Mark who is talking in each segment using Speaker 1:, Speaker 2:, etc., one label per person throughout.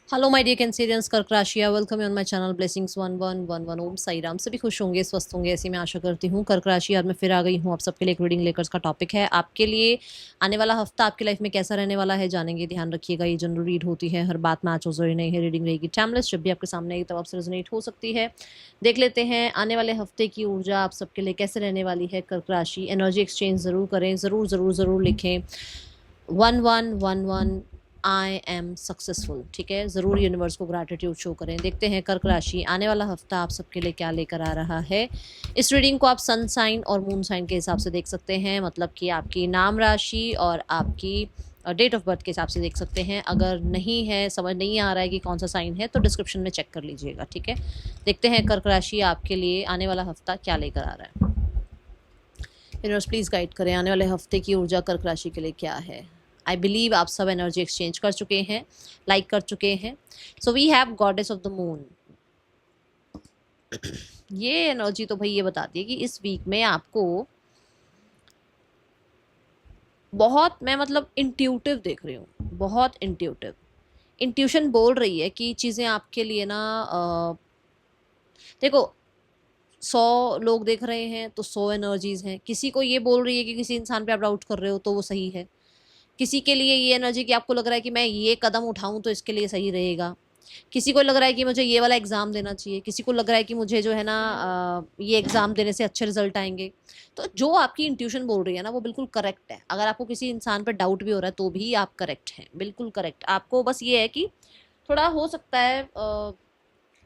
Speaker 1: Hello my dear Cancerians, कर्क राशि, welcome on my channel blessings 1111। ओम साई राम। सभी खुश होंगे, स्वस्थ होंगे, ऐसी मैं आशा करती हूँ। कर्क राशि, आज मैं फिर आ गई हूँ आप सबके लिए एक रीडिंग लेकर। का टॉपिक है आपके लिए आने वाला हफ्ता आपकी लाइफ में कैसा रहने वाला है, जानेंगे। ध्यान रखिएगा, ये जनरल रीड होती है, हर बात मैच हो जरूरी नहीं है। रीडिंग रहेगी टाइमलेस, जब भी आपके सामने आएगी तब आपसे रेजोनेट हो सकती है। देख लेते हैं आने वाले हफ्ते की ऊर्जा आप सबके लिए कैसे रहने वाली है। कर्क राशि, एनर्जी एक्सचेंज जरूर करें, ज़रूर ज़रूर ज़रूर लिखें 1111 आई एम सक्सेसफुल। ठीक है, ज़रूर यूनिवर्स को ग्रैटिट्यूड शो करें। देखते हैं कर्क राशि आने वाला हफ्ता आप सबके लिए क्या लेकर आ रहा है। इस रीडिंग को आप सन साइन और मून साइन के हिसाब से देख सकते हैं, मतलब कि आपकी नाम राशि और आपकी डेट ऑफ बर्थ के हिसाब से देख सकते हैं। अगर नहीं है, समझ नहीं आ रहा है कि कौन सा साइन है, तो डिस्क्रिप्शन में चेक कर लीजिएगा। ठीक है, देखते हैं कर्क राशि आपके लिए आने वाला हफ्ता क्या लेकर आ रहा है। यूनिवर्स प्लीज़ गाइड करें, आने वाले हफ्ते की ऊर्जा कर्क राशि के लिए क्या है। आई बिलीव आप सब एनर्जी एक्सचेंज कर चुके हैं, लाइक कर चुके हैं। So we have goddess of the moon. ये एनर्जी तो भाई ये बताती है कि इस वीक में आपको बहुत, मैं मतलब इंट्यूटिव देख रही हूँ, बहुत इंट्यूटिव। इंट्यूशन बोल रही है कि चीज़ें आपके लिए ना देखो, 100 लोग देख रहे हैं तो 100 एनर्जीज हैं। किसी को ये बोल रही है कि किसी इंसान पे आप डाउट कर रहे हो तो वो सही है। किसी के लिए ये एनर्जी कि आपको लग रहा है कि मैं ये कदम उठाऊं तो इसके लिए सही रहेगा। किसी को लग रहा है कि मुझे ये वाला एग्ज़ाम देना चाहिए। किसी को लग रहा है कि मुझे जो है ना ये एग्ज़ाम देने से अच्छे रिजल्ट आएंगे। तो जो आपकी इंट्यूशन बोल रही है ना, वो बिल्कुल करेक्ट है। अगर आपको किसी इंसान पर डाउट भी हो रहा है तो भी आप करेक्ट हैं, बिल्कुल करेक्ट। आपको बस ये है कि थोड़ा हो सकता है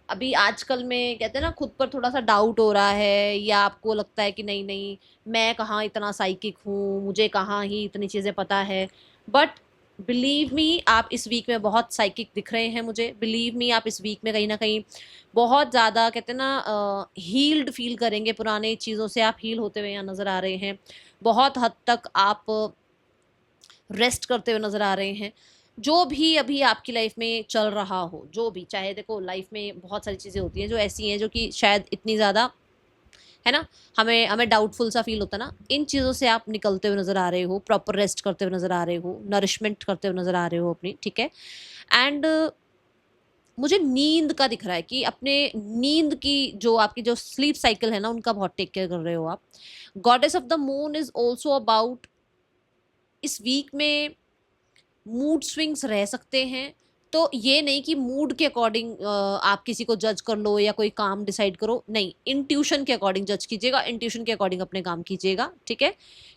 Speaker 1: अभी आजकल में कहते हैं ना, खुद पर थोड़ा सा डाउट हो रहा है, या आपको लगता है कि नहीं नहीं, मैं कहाँ इतना साइकिक हूँ, मुझे कहाँ ही इतनी चीज़ें पता है। बट बिलीव मी, आप इस वीक में बहुत साइकिक दिख रहे हैं मुझे। बिलीव मी, आप इस वीक में कहीं ना कहीं बहुत ज़्यादा कहते हैं ना हील्ड फील करेंगे। पुराने चीज़ों से आप हील होते हुए यहाँ नज़र आ रहे हैं। बहुत हद तक आप रेस्ट करते हुए नज़र आ रहे हैं। जो भी अभी आपकी लाइफ में चल रहा हो, जो भी, चाहे देखो लाइफ में बहुत सारी चीज़ें होती हैं जो ऐसी हैं जो कि शायद इतनी ज़्यादा है ना, हमें हमें डाउटफुल सा फील होता है ना, इन चीज़ों से आप निकलते हुए नज़र आ रहे हो, प्रॉपर रेस्ट करते हुए नज़र आ रहे हो, नरिशमेंट करते हुए नज़र आ रहे हो अपनी। ठीक है, एंड मुझे नींद का दिख रहा है कि अपने नींद की जो आपकी जो स्लीप साइकिल है ना, उनका बहुत टेक केयर कर रहे हो आप। Goddess of the moon is also about, इस वीक में मूड स्विंग्स रह सकते हैं। तो ये नहीं कि मूड के अकॉर्डिंग आप किसी को जज कर लो या कोई काम डिसाइड करो, नहीं, इंट्यूशन के अकॉर्डिंग जज कीजिएगा, इंट्यूशन के अकॉर्डिंग अपने काम कीजिएगा। ठीक है,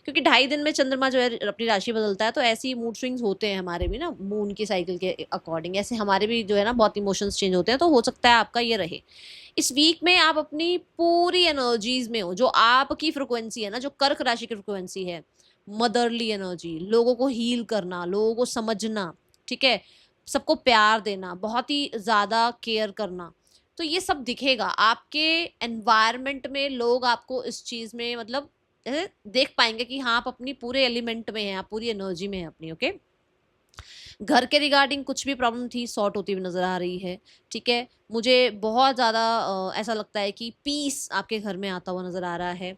Speaker 1: क्योंकि 2.5 दिन में चंद्रमा जो है अपनी राशि बदलता है, तो ऐसे ही मूड स्विंग्स होते हैं हमारे भी ना, मून की साइकिल के अकॉर्डिंग ऐसे हमारे भी जो है ना बहुत इमोशंस चेंज होते हैं। तो हो सकता है आपका ये रहे, इस वीक में आप अपनी पूरी एनर्जीज में हो। जो आपकी फ्रिक्वेंसी है ना, जो कर्क राशि की फ्रिक्वेंसी है, मदरली एनर्जी, लोगों को हील करना, लोगों को समझना, ठीक है, सबको प्यार देना, बहुत ही ज़्यादा केयर करना, तो ये सब दिखेगा आपके एनवायरनमेंट में। लोग आपको इस चीज़ में मतलब देख पाएंगे कि हाँ, आप अपनी पूरे एलिमेंट में हैं, आप पूरी एनर्जी में हैं अपनी। ओके, घर के रिगार्डिंग कुछ भी प्रॉब्लम थी, सॉर्ट होती हुई नज़र आ रही है। ठीक है, मुझे बहुत ज़्यादा ऐसा लगता है कि पीस आपके घर में आता हुआ नज़र आ रहा है।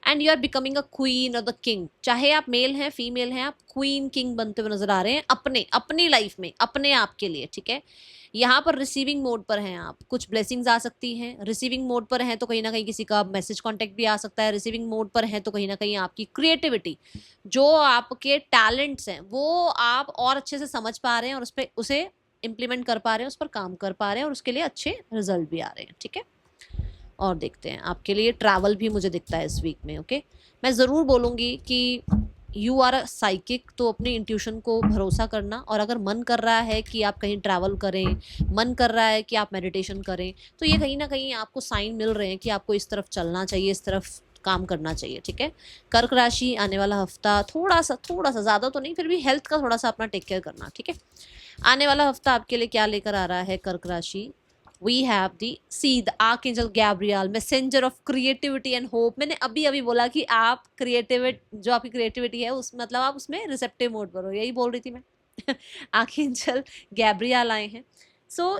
Speaker 1: And you are becoming a queen और द किंग। चाहे आप मेल हैं फीमेल हैं, आप क्वीन किंग बनते हुए नज़र आ रहे हैं अपने अपनी लाइफ में, अपने आप के लिए। ठीक है, यहाँ पर रिसीविंग मोड पर हैं आप, कुछ ब्लेसिंग्स आ सकती हैं। रिसीविंग मोड पर हैं तो कहीं ना कहीं किसी का मैसेज कॉन्टेक्ट भी आ सकता है। रिसीविंग मोड पर हैं तो कहीं ना कहीं आपकी क्रिएटिविटी, जो आपके टैलेंट्स हैं, वो आप और अच्छे से समझ पा रहे हैं और उस पर उसे इम्प्लीमेंट कर पा रहे हैं, उस पर काम कर पा रहे हैं और उसके लिए अच्छे रिजल्ट भी आ रहे हैं। ठीक है, और देखते हैं आपके लिए ट्रैवल भी मुझे दिखता है इस वीक में। ओके, मैं ज़रूर बोलूँगी कि यू आर अ साइकिक, तो अपनी इंट्यूशन को भरोसा करना। और अगर मन कर रहा है कि आप कहीं ट्रैवल करें, मन कर रहा है कि आप मेडिटेशन करें, तो ये कहीं ना कहीं आपको साइन मिल रहे हैं कि आपको इस तरफ चलना चाहिए, इस तरफ काम करना चाहिए। ठीक है, कर्क राशि आने वाला हफ्ता थोड़ा सा ज़्यादा तो नहीं, फिर भी हेल्थ का थोड़ा सा अपना टेक केयर करना। ठीक है, आने वाला हफ्ता आपके लिए क्या लेकर आ रहा है कर्क राशि। We have the see the archangel Gabriel, messenger of creativity and hope. मैंने अभी अभी बोला कि आप क्रिएटिव, जो आपकी क्रिएटिविटी है उस मतलब आप उसमें रिसेप्टिव मोड पर हो, यही बोल रही थी मैं। आर्कएंजल गैब्रियल आए हैं। सो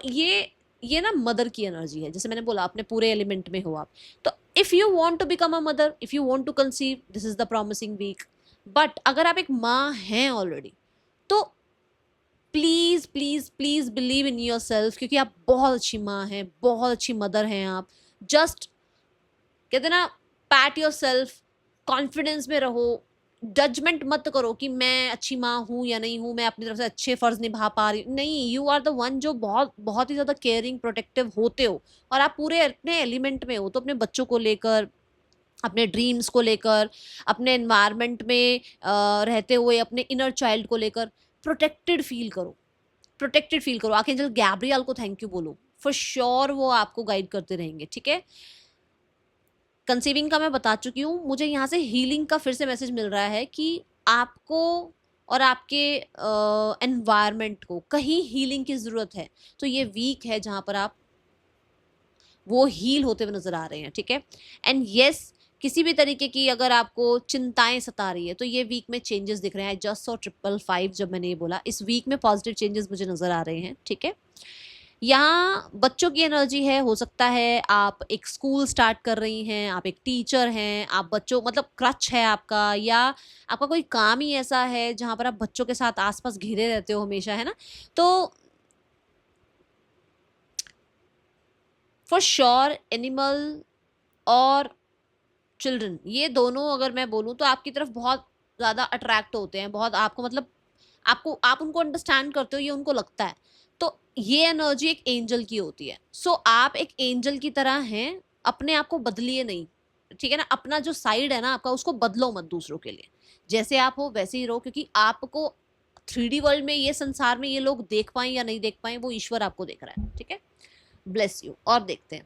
Speaker 1: ये ना मदर की एनर्जी है, जैसे मैंने बोला अपने पूरे एलिमेंट में हो आप। तो if you want to become a mother, if you want to conceive, this is the promising week. But अगर आप एक माँ हैं ऑलरेडी, तो please please please believe in yourself, क्योंकि आप बहुत अच्छी माँ हैं, बहुत अच्छी मदर हैं आप। जस्ट कहते हैं ना, पैट योर सेल्फ, कॉन्फिडेंस में रहो, जजमेंट मत करो कि मैं अच्छी माँ हूँ या नहीं हूँ, मैं अपनी तरफ से अच्छे फर्ज निभा पा रही हूँ। नहीं, यू आर द वन जो बहुत बहुत ही ज़्यादा केयरिंग, प्रोटेक्टिव होते हो, और आप पूरे अपने एलिमेंट में हो। तो अपने बच्चों को लेकर, अपने ड्रीम्स को लेकर, अपने एनवायरनमेंट में रहते हुए अपने इनर चाइल्ड को लेकर प्रोटेक्टेड फील करो, प्रोटेक्टेड फील करो। आर्कएंजल गैब्रियल को थैंक यू बोलो, फॉर श्योर वो आपको गाइड करते रहेंगे, ठीक है। कंसीविंग का मैं बता चुकी हूँ। मुझे यहाँ से हीलिंग का फिर से मैसेज मिल रहा है कि आपको और आपके एनवायरनमेंट को कहीं हीलिंग की ज़रूरत है। तो ये वीक है जहाँ पर आप वो हील होते हुए नज़र आ रहे हैं, ठीक है। एंड येस, किसी भी तरीके की अगर आपको चिंताएं सता रही है तो ये वीक में चेंजेस दिख रहे हैं। आई जस्ट सॉ 555 जब मैंने ये बोला, इस वीक में पॉजिटिव चेंजेस मुझे नज़र आ रहे हैं, ठीक है। यहाँ बच्चों की एनर्जी है, हो सकता है आप एक स्कूल स्टार्ट कर रही हैं, आप एक टीचर हैं, आप बच्चों मतलब क्रच है आपका, या आपका कोई काम ही ऐसा है जहाँ पर आप बच्चों के साथ आसपास घिरे रहते हो हमेशा, है ना। तो फॉर श्योर एनिमल और चिल्ड्रन, ये दोनों अगर मैं बोलूँ तो आपकी तरफ बहुत ज़्यादा अट्रैक्ट होते हैं, बहुत आपको मतलब आपको, आप उनको अंडरस्टैंड करते हो, ये उनको लगता है। तो ये एनर्जी एक एंजल की होती है। सो आप एक एंजल की तरह हैं, अपने आप को बदलिए नहीं, ठीक है ना। अपना जो साइड है ना आपका, उसको बदलो मत दूसरों के लिए। जैसे आप हो वैसे ही रहो, क्योंकि आपको 3D वर्ल्ड में, ये संसार में ये लोग देख पाएं या नहीं देख पाएं, वो ईश्वर आपको देख रहा है, ठीक है। Bless you. और देखते हैं,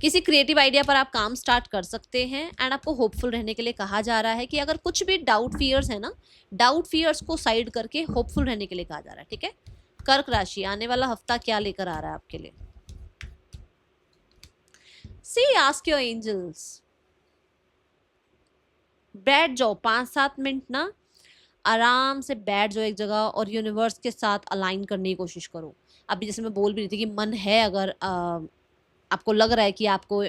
Speaker 1: किसी क्रिएटिव आइडिया पर आप काम स्टार्ट कर सकते हैं। एंड आपको होपफुल रहने के लिए कहा जा रहा है कि अगर कुछ भी डाउट फियर्स है ना, डाउट फियर्स को साइड करके होपफुल रहने के लिए कहा जा रहा है, ठीक है। कर्क राशि, आने वाला हफ्ता क्या लेकर आ रहा है आपके लिए? सी, आस्क योर एंजल्स, बैठ जाओ 5-7 मिनट ना, आराम से बैठ जाओ एक जगह और यूनिवर्स के साथ अलाइन करने की कोशिश करो। अभी जैसे मैं बोल भी रही थी कि मन है, अगर आपको लग रहा है कि आपको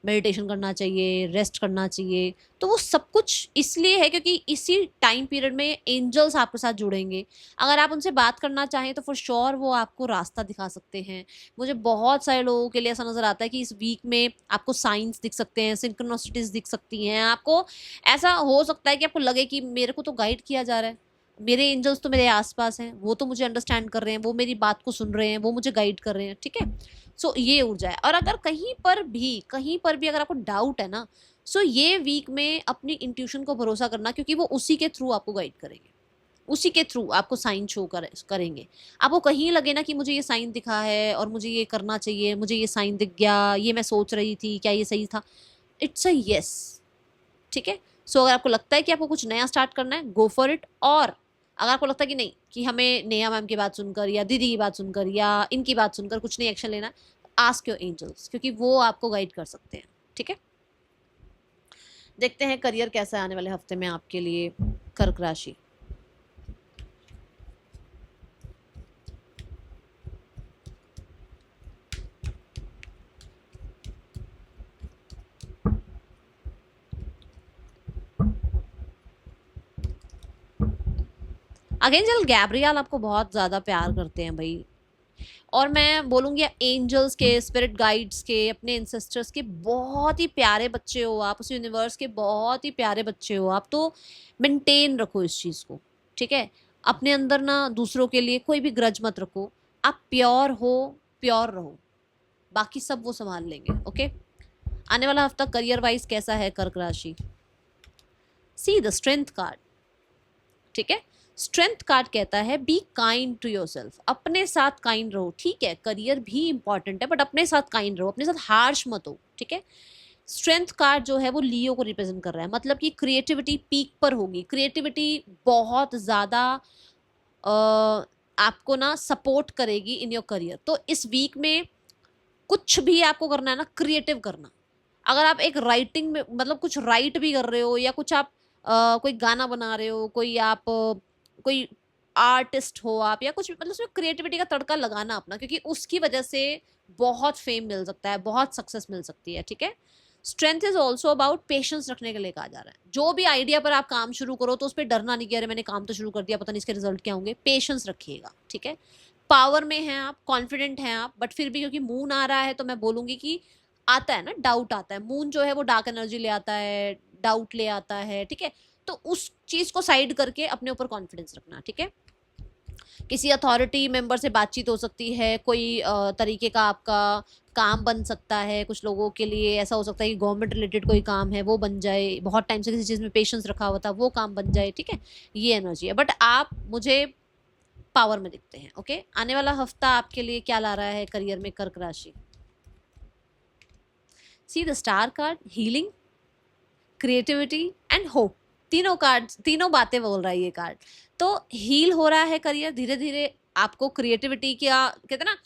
Speaker 1: मेडिटेशन करना चाहिए, रेस्ट करना चाहिए, तो वो सब कुछ इसलिए है क्योंकि इसी टाइम पीरियड में एंजल्स आपके साथ जुड़ेंगे। अगर आप उनसे बात करना चाहें तो फॉर श्योर वो आपको रास्ता दिखा सकते हैं। मुझे बहुत सारे लोगों के लिए ऐसा नज़र आता है कि इस वीक में आपको साइंस दिख सकते हैं, सिंक्रोनिसिटीज दिख सकती हैं। आपको ऐसा हो सकता है कि आपको लगे कि मेरे को तो गाइड किया जा रहा है, मेरे एंजल्स तो मेरे आसपास हैं, वो तो मुझे अंडरस्टैंड कर रहे हैं, वो मेरी बात को सुन रहे हैं, वो मुझे गाइड कर रहे हैं, ठीक है। सो ये ऊर्जा है। और अगर कहीं पर भी अगर आपको डाउट है ना, सो ये वीक में अपनी इंट्यूशन को भरोसा करना, क्योंकि वो उसी के थ्रू आपको गाइड करेंगे, उसी के थ्रू आपको साइन शो करेंगे। आपको कहीं लगे ना कि मुझे ये साइन दिखा है और मुझे ये करना चाहिए, मुझे ये साइन दिख गया, ये मैं सोच रही थी, क्या ये सही था? इट्स अ यस, ठीक है। सो अगर आपको लगता है कि आपको कुछ नया स्टार्ट करना है, गो फॉर इट। और अगर आपको लगता है कि नहीं, कि हमें नेहा मैम की बात सुनकर या दीदी की बात सुनकर या इनकी बात सुनकर कुछ नहीं एक्शन लेना, आस्क योर एंजल्स, क्योंकि वो आपको गाइड कर सकते हैं, ठीक है। देखते हैं करियर कैसा है आने वाले हफ्ते में आपके लिए, कर्क राशि। अर्कैंजल गैब्रियल आपको बहुत ज़्यादा प्यार करते हैं भाई। और मैं बोलूँगी एंजल्स के, स्पिरिट गाइड्स के, अपने इंसेस्टर्स के बहुत ही प्यारे बच्चे हो आप, उस यूनिवर्स के बहुत ही प्यारे बच्चे हो आप। तो मेंटेन रखो इस चीज़ को, ठीक है। अपने अंदर ना दूसरों के लिए कोई भी ग्रज मत रखो। आप प्योर हो, प्योर रहो, बाकी सब वो संभाल लेंगे, ओके। आने वाला हफ्ता करियर वाइज कैसा है कर्क राशि? सी द स्ट्रेंथ कार्ड, ठीक है। स्ट्रेंथ कार्ड कहता है बी काइंड टू योरसेल्फ, अपने साथ काइंड रहो, ठीक है। करियर भी इंपॉर्टेंट है बट अपने साथ काइंड रहो, अपने साथ हार्श मत हो, ठीक है। स्ट्रेंथ कार्ड जो है वो लियो को रिप्रेजेंट कर रहा है, मतलब कि क्रिएटिविटी पीक पर होगी, क्रिएटिविटी बहुत ज़्यादा आपको ना सपोर्ट करेगी इन योर करियर। तो इस वीक में कुछ भी आपको करना है ना, क्रिएटिव करना। अगर आप एक राइटिंग में मतलब कुछ राइट भी कर रहे हो, या कुछ आप कोई गाना बना रहे हो, कोई आप कोई आर्टिस्ट हो आप, या कुछ भी, मतलब उसमें क्रिएटिविटी का तड़का लगाना अपना, क्योंकि उसकी वजह से बहुत फेम मिल सकता है, बहुत सक्सेस मिल सकती है, ठीक है। Strength is also about patience रखने के लिए कहा जा रहा है। जो भी आइडिया पर आप काम शुरू करो तो उस पर डरना नहीं कि अरे मैंने काम तो शुरू कर दिया, पता नहीं इसके रिजल्ट क्या होंगे। पेशेंस रखिएगा, ठीक है। पावर में हैं आप, कॉन्फिडेंट हैं आप, बट फिर भी क्योंकि मून आ रहा है तो मैं बोलूंगी कि आता है ना, डाउट आता है। मून जो है वो डार्क एनर्जी ले आता है, डाउट ले आता है, ठीक है। तो उस चीज को साइड करके अपने ऊपर कॉन्फिडेंस रखना, ठीक है। किसी अथॉरिटी मेंबर से बातचीत हो सकती है, कोई तरीके का आपका काम बन सकता है। कुछ लोगों के लिए ऐसा हो सकता है कि गवर्नमेंट रिलेटेड कोई काम है वो बन जाए, बहुत टाइम से किसी चीज़ में पेशेंस रखा हुआ था वो काम बन जाए, ठीक है। ये एनर्जी है, बट आप मुझे पावर में दिखते हैं, ओके। आने वाला हफ्ता आपके लिए क्या ला रहा है करियर में, कर्क राशि। See the star card, healing, creativity and hope. तीनों कार्ड, तीनों बातें बोल रहा है ये कार्ड। तो हील हो रहा है करियर धीरे धीरे। आपको क्रिएटिविटी क्या कहते हैं ना,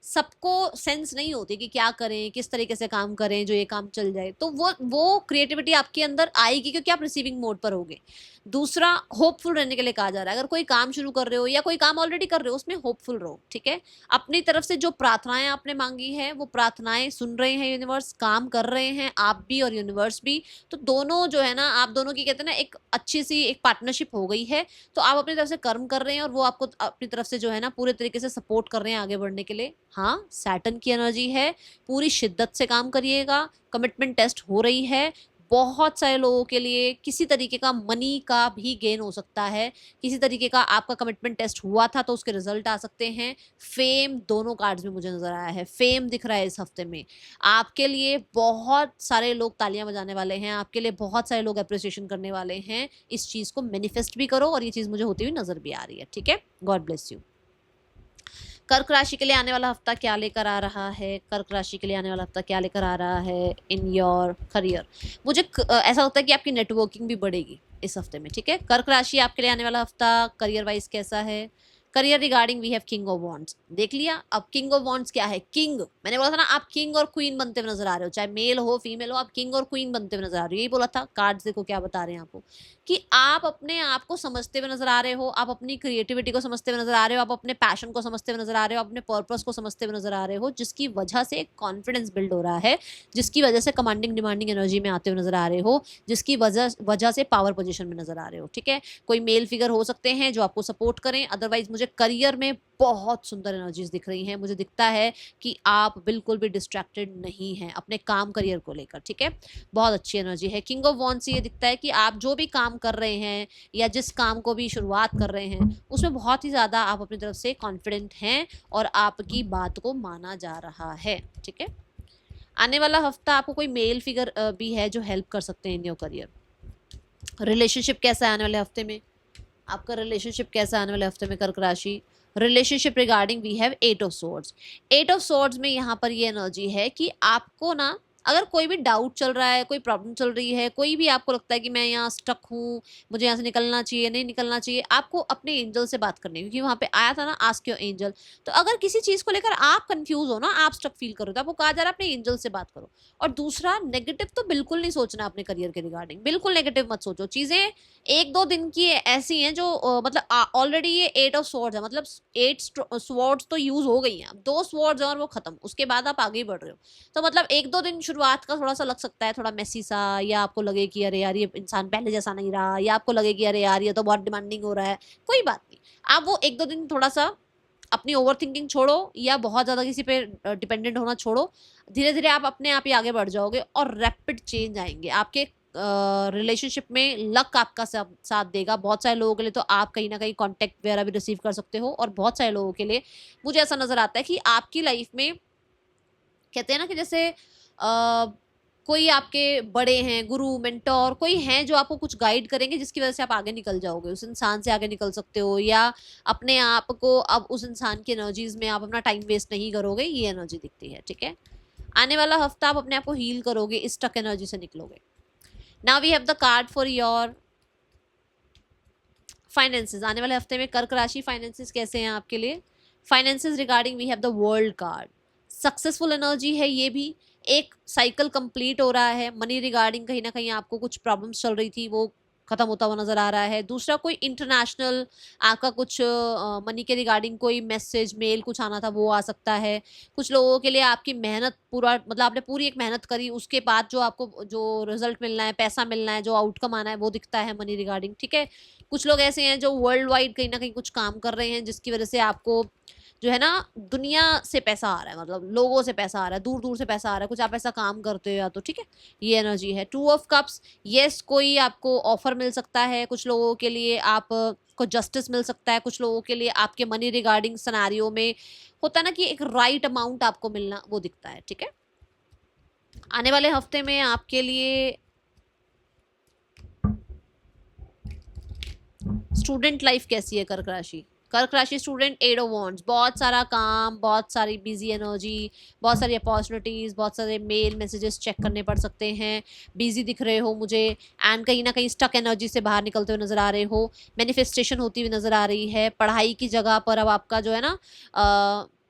Speaker 1: सबको सेंस नहीं होती कि क्या करें, किस तरीके से काम करें जो ये काम चल जाए। तो वो क्रिएटिविटी आपके अंदर आएगी क्योंकि आप रिसीविंग मोड पर होगे। दूसरा, होपफुल रहने के लिए कहा जा रहा है। अगर कोई काम शुरू कर रहे हो या कोई काम ऑलरेडी कर रहे हो उसमें होपफुल रहो, ठीक है। अपनी तरफ से जो प्रार्थनाएं आपने मांगी है वो प्रार्थनाएं सुन रहे हैं यूनिवर्स, काम कर रहे हैं आप भी और यूनिवर्स भी। तो दोनों जो है ना, आप दोनों की कहते हैं ना एक अच्छी सी एक पार्टनरशिप हो गई है। तो आप अपनी तरफ से कर्म कर रहे हैं और वो आपको अपनी तरफ से जो है ना पूरे तरीके से सपोर्ट कर रहे हैं आगे बढ़ने के लिए। हाँ, सैटर्न की एनर्जी है, पूरी शिद्दत से काम करिएगा। कमिटमेंट टेस्ट हो रही है। बहुत सारे लोगों के लिए किसी तरीके का मनी का भी गेन हो सकता है। किसी तरीके का आपका कमिटमेंट टेस्ट हुआ था तो उसके रिजल्ट आ सकते हैं। फेम दोनों कार्ड्स में मुझे नजर आया है, फेम दिख रहा है इस हफ्ते में आपके लिए। बहुत सारे लोग तालियां बजाने वाले हैं आपके लिए, बहुत सारे लोग अप्रिसिएशन करने वाले हैं। इस चीज को मैनिफेस्ट भी करो और ये चीज मुझे होती हुई नजर भी आ रही है, ठीक है। God bless you. कर्क राशि के लिए आने वाला हफ्ता क्या लेकर आ रहा है, कर्क राशि के लिए आने वाला हफ्ता क्या लेकर आ रहा है इन योर करियर। मुझे ऐसा लगता है कि आपकी नेटवर्किंग भी बढ़ेगी इस हफ्ते में, ठीक है। कर्क राशि आपके लिए आने वाला हफ्ता करियर वाइज कैसा है। Career regarding we have king of wands, देख लिया। अब किंग ऑफ वॉन्ड्स क्या है, किंग, मैंने बोला था ना आप किंग और क्वीन बनते हुए नजर आ रहे हो, चाहे मेल हो फीमेल हो, आप किंग और क्वीन बनते हुए नजर आ रहे हो। यही बोला था। कार्ड्स देखो क्या बता रहे हैं आपको, कि आप अपने आप को समझते हुए नजर आ रहे हो, आप अपनी क्रिएटिविटी को समझते हुए नजर आ रहे हो, आप अपने पैशन को समझते हुए नजर आ रहे हो, अपने पर्पस को समझते हुए नजर आ रहे हो, जिसकी वजह से कॉन्फिडेंस बिल्ड हो रहा है, जिसकी वजह से कमांडिंग डिमांडिंग एनर्जी में आते हुए नजर आ रहे हो, जिसकी वजह से पावर पोजीशन में नजर आ रहे हो, ठीक है। कोई मेल फिगर हो सकते हैं जो आपको सपोर्ट करें। अदरवाइज मुझे करियर में बहुत सुंदर एनर्जीज दिख रही हैं। मुझे दिखता है कि आप बिल्कुल भी डिस्ट्रैक्टेड नहीं हैं अपने काम करियर को लेकर, ठीक है। बहुत अच्छी एनर्जी है। किंग ऑफ वॉन्ड्स से ये दिखता है कि आप जो भी काम कर रहे हैं या जिस काम को भी शुरुआत कर रहे हैं उसमें बहुत ही ज़्यादा आप अपनी तरफ से कॉन्फिडेंट हैं और आपकी बात को माना जा रहा है, ठीक है। आने वाला हफ्ता आपको कोई मेल फिगर भी है जो हेल्प कर सकते हैं इन योर करियर। रिलेशनशिप कैसा है आने वाले हफ्ते में, आपका रिलेशनशिप कैसा आने वाले हफ्ते में कर्क राशि। Relationship regarding we have 8 of swords. 8 of swords में यहाँ पर ये एनर्जी है कि आपको ना, अगर कोई भी डाउट चल रहा है, कोई प्रॉब्लम चल रही है, कोई भी आपको लगता है कि मैं यहाँ स्टक हूँ, मुझे यहाँ से निकलना चाहिए, नहीं निकलना चाहिए, आपको अपने एंजल से बात करनी है। क्योंकि वहाँ पे आया था ना आस्क योर एंजल। तो अगर किसी चीज़ को लेकर आप कंफ्यूज हो ना, आप स्टक फील करो, तो आपको कहा जा रहा है अपने एंजल से बात करो। और दूसरा, नेगेटिव तो बिल्कुल नहीं सोचना अपने करियर के रिगार्डिंग, बिल्कुल नेगेटिव मत सोचो। चीज़ें एक दो दिन की ऐसी हैं जो मतलब ऑलरेडी ये 8 ऑफ स्वॉर्ड्स है, मतलब 8 स्वॉर्ड्स तो यूज हो गई हैं, अब 2 स्वॉर्ड्स और वो खत्म, उसके बाद आप आगे ही बढ़ रहे हो। तो मतलब एक दो दिन शुरुआत का थोड़ा सा लग सकता है, थोड़ा मेसी सा, या आपको लगे कि अरे यार ये इंसान पहले जैसा नहीं रहा, या आपको लगे कि अरे यार ये तो बहुत डिमांडिंग हो रहा है। कोई बात नहीं, आप वो एक दो दिन थोड़ा सा अपनी ओवर थिंकिंग छोड़ो या बहुत ज़्यादा किसी पे डिपेंडेंट होना छोड़ो। धीरे धीरे आप अपने आप ही आगे बढ़ जाओगे और रैपिड चेंज आएंगे आपके रिलेशनशिप में। लक आपका साथ देगा। बहुत सारे लोगों के लिए तो आप कहीं ना कहीं कॉन्टेक्ट वगैरह भी रिसीव कर सकते हो, और बहुत सारे लोगों के लिए मुझे ऐसा नजर आता है कि आपकी लाइफ में कहते हैं ना कि जैसे कोई आपके बड़े हैं, गुरु मेंटोर कोई हैं जो आपको कुछ गाइड करेंगे, जिसकी वजह से आप आगे निकल जाओगे, उस इंसान से आगे निकल सकते हो, या अपने आप को अब उस इंसान की एनर्जीज में आप अपना टाइम वेस्ट नहीं करोगे। ये एनर्जी दिखती है, ठीक है। आने वाला हफ्ता आप अपने आप को हील करोगे, इस स्टक एनर्जी से निकलोगे। Now we have the card for your finances. आने वाले हफ्ते में कर्क राशि फाइनेंसेस कैसे हैं आपके लिए। Finances regarding we have the world card. Successful energy है ये भी, एक साइकिल कंप्लीट हो रहा है। मनी रिगार्डिंग कहीं ना कहीं आपको कुछ प्रॉब्लम्स चल रही थी, वो खत्म होता हुआ नजर आ रहा है। दूसरा, कोई इंटरनेशनल आपका कुछ मनी के रिगार्डिंग कोई मैसेज मेल कुछ आना था वो आ सकता है। कुछ लोगों के लिए आपकी मेहनत पूरा, मतलब आपने पूरी एक मेहनत करी, उसके बाद जो आपको जो रिजल्ट मिलना है, पैसा मिलना है, जो आउटकम आना है वो दिखता है मनी रिगार्डिंग, ठीक है। कुछ लोग ऐसे हैं जो वर्ल्ड वाइड कहीं ना कहीं कुछ काम कर रहे हैं जिसकी वजह से आपको जो है ना दुनिया से पैसा आ रहा है, मतलब लोगों से पैसा आ रहा है, दूर दूर से पैसा आ रहा है, कुछ आप ऐसा काम करते हो या तो, ठीक है। ये एनर्जी है। टू ऑफ कप्स, यस कोई आपको ऑफर मिल सकता है, कुछ लोगों के लिए आप को जस्टिस मिल सकता है, कुछ लोगों के लिए आपके मनी रिगार्डिंग सिनेरियो में होता है ना कि एक राइट अमाउंट आपको मिलना, वो दिखता है, ठीक है। आने वाले हफ्ते में आपके लिए स्टूडेंट लाइफ कैसी है कर्क राशि? कर्क राशि स्टूडेंट, 8 ऑफ वॉन्ड्स, बहुत सारा काम, बहुत सारी बिजी एनर्जी, बहुत सारी अपॉर्चुनिटीज, बहुत सारे मेल मैसेजेस चेक करने पड़ सकते हैं, बिजी दिख रहे हो मुझे, एंड कहीं ना कहीं स्टक एनर्जी से बाहर निकलते हुए नजर आ रहे हो। मैनिफेस्टेशन होती हुई नजर आ रही है। पढ़ाई की जगह पर अब आपका जो है ना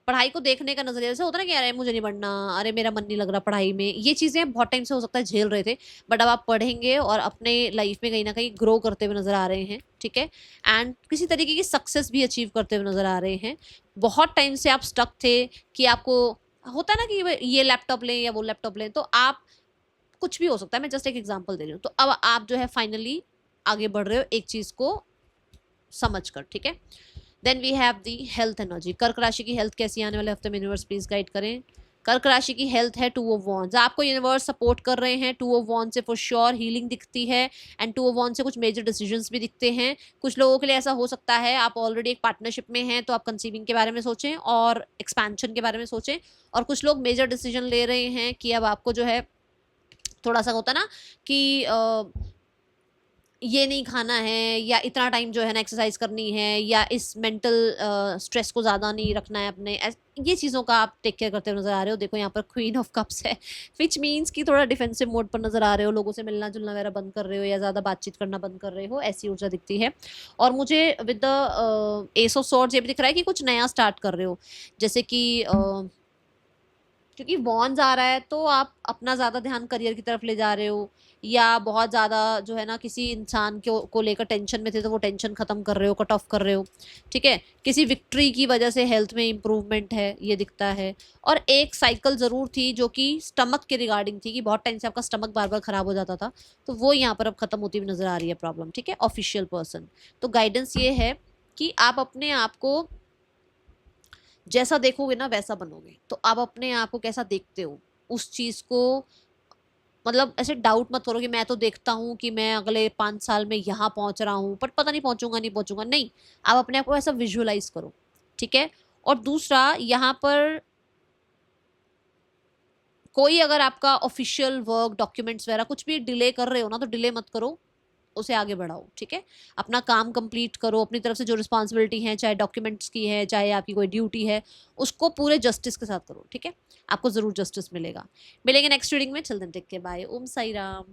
Speaker 1: पढ़ाई को देखने का नजरिया, जैसे होता है ना कि अरे मुझे नहीं पढ़ना, अरे मेरा मन नहीं लग रहा पढ़ाई में, ये चीजें बहुत टाइम से हो सकता है झेल रहे थे, बट अब आप पढ़ेंगे और अपने लाइफ में कहीं ना कहीं ग्रो करते हुए नजर आ रहे हैं, ठीक है। एंड किसी तरीके की सक्सेस भी अचीव करते हुए नजर आ रहे हैं। बहुत टाइम से आप स्टक थे कि आपको होता है ना कि ये लैपटॉप लें या वो लैपटॉप लें, तो आप कुछ भी हो सकता है, मैं जस्ट एक एग्जाम्पल दे रही हूँ, तो अब आप जो है फाइनली आगे बढ़ रहे हो एक चीज को समझ कर, ठीक है। Then we have the health energy. कर्क राशि की हेल्थ कैसी आने वाले हफ्ते में, यूनिवर्स प्लीज गाइड करें। कर्क राशि की हेल्थ है 2 ऑफ वॉन्ड्स, आपको यूनिवर्स सपोर्ट कर रहे हैं। 2 ऑफ वॉन्ड्स से फॉर श्योर हीलिंग दिखती है, एंड 2 ऑफ वॉन्ड्स से कुछ मेजर डिसीजंस भी दिखते हैं। कुछ लोगों के लिए ऐसा हो सकता है आप ऑलरेडी एक पार्टनरशिप में हैं तो आप कंसीविंग के बारे में सोचें और एक्सपेंशन के बारे में सोचें, और कुछ लोग मेजर डिसीजन ले रहे हैं कि अब आपको जो है थोड़ा सा होता ना कि ये नहीं खाना है, या इतना टाइम जो है ना एक्सरसाइज करनी है, या इस मेंटल स्ट्रेस को ज़्यादा नहीं रखना है अपने, ये चीज़ों का आप टेक केयर करते हुए नजर आ रहे हो। देखो यहाँ पर क्वीन ऑफ कप्स है, विच मीन्स कि थोड़ा डिफेंसिव मोड पर नजर आ रहे हो, लोगों से मिलना जुलना वगैरह बंद कर रहे हो या ज़्यादा बातचीत करना बंद कर रहे हो, ऐसी ऊर्जा दिखती है। और मुझे with the S of swords ये भी दिख रहा है कि कुछ नया स्टार्ट कर रहे हो, जैसे कि क्योंकि वॉन्स आ रहा है तो आप अपना ज़्यादा ध्यान करियर की तरफ ले जा रहे हो, या बहुत ज़्यादा जो है ना किसी इंसान को लेकर टेंशन में थे तो वो टेंशन ख़त्म कर रहे हो, कट ऑफ कर रहे हो, ठीक है। किसी विक्ट्री की वजह से हेल्थ में इम्प्रूवमेंट है, ये दिखता है। और एक साइकिल ज़रूर थी जो कि स्टमक के रिगार्डिंग थी, कि बहुत टाइम से आपका स्टमक बार बार ख़राब हो जाता था, तो वो यहाँ पर अब ख़त्म होती हुई नज़र आ रही है प्रॉब्लम, ठीक है। ऑफिशियल पर्सन, तो गाइडेंस ये है कि आप अपने आप को जैसा देखोगे ना वैसा बनोगे, तो आप अपने आप को कैसा देखते हो उस चीज को, मतलब ऐसे डाउट मत करो कि मैं तो देखता हूँ कि मैं अगले 5 साल में यहाँ पहुंच रहा हूँ, बट पता नहीं पहुंचूंगा नहीं पहुंचूंगा, नहीं, आप अपने आप को ऐसा विजुअलाइज करो, ठीक है। और दूसरा, यहाँ पर कोई अगर आपका ऑफिशियल वर्क डॉक्यूमेंट्स वगैरह कुछ भी डिले कर रहे हो ना, तो डिले मत करो, उसे आगे बढ़ाओ, ठीक है। अपना काम कंप्लीट करो, अपनी तरफ से जो रिस्पॉन्सिबिलिटी है, चाहे डॉक्यूमेंट्स की है, चाहे आपकी कोई ड्यूटी है, उसको पूरे जस्टिस के साथ करो, ठीक है। आपको जरूर जस्टिस मिलेगा। मिलेंगे नेक्स्ट रीडिंग में, चल देन टेक के, बाय, ओम साई राम।